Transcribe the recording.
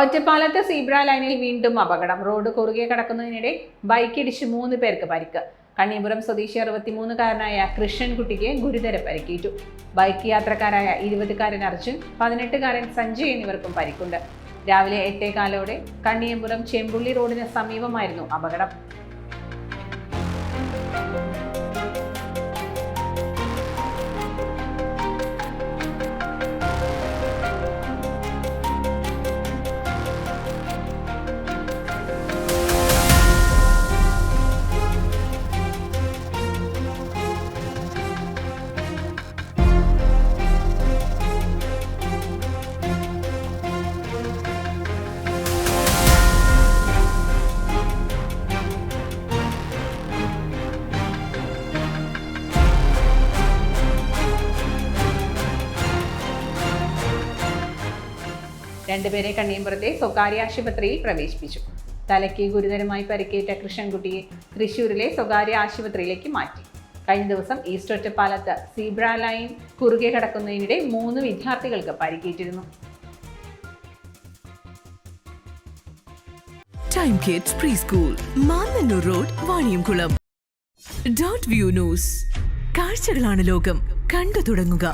ഒറ്റപ്പാലത്ത് സീബ്ര ലൈനിൽ വീണ്ടും അപകടം. റോഡ് കുറുകെ കടക്കുന്നതിനിടെ ബൈക്കിടിച്ച് 3 പേർക്ക് പരിക്ക്. കണ്ണീപുരം സ്വദേശി 63-കാരനായ കൃഷ്ണൻകുട്ടിക്ക് ഗുരുതര പരിക്കേറ്റു. ബൈക്ക് യാത്രക്കാരായ 20-കാരൻ അർജുൻ, 18-കാരൻ സഞ്ജയ് എന്നിവർക്കും പരിക്കുണ്ട്. രാവിലെ 8:15 കണ്ണിയമ്പുരം ചെമ്പുള്ളി റോഡിന് സമീപമായിരുന്നു അപകടം. രണ്ടുപേരെ കണ്ണിയമ്പുറത്തെ സ്വകാര്യ ആശുപത്രിയിൽ പ്രവേശിപ്പിച്ചു. തലയ്ക്ക് ഗുരുതരമായി പരിക്കേറ്റ കൃഷ്ണൻകുട്ടിയെ തൃശൂരിലെ സ്വകാര്യ ആശുപത്രിയിലേക്ക് മാറ്റി. കഴിഞ്ഞ ദിവസം ഈസ്റ്റ് ഒറ്റപ്പാലത്ത് സീബ്ര ലൈൻ കുറുകെ കടക്കുന്നതിനിടെ 3 വിദ്യാർത്ഥികൾക്ക് പരിക്കേറ്റിരുന്നു. Time kids pre school, Mannannur road, Vaniyamkulam. .View news. കാഴ്ചകളാണ് ലോകം, കണ്ടു തുടങ്ങുക.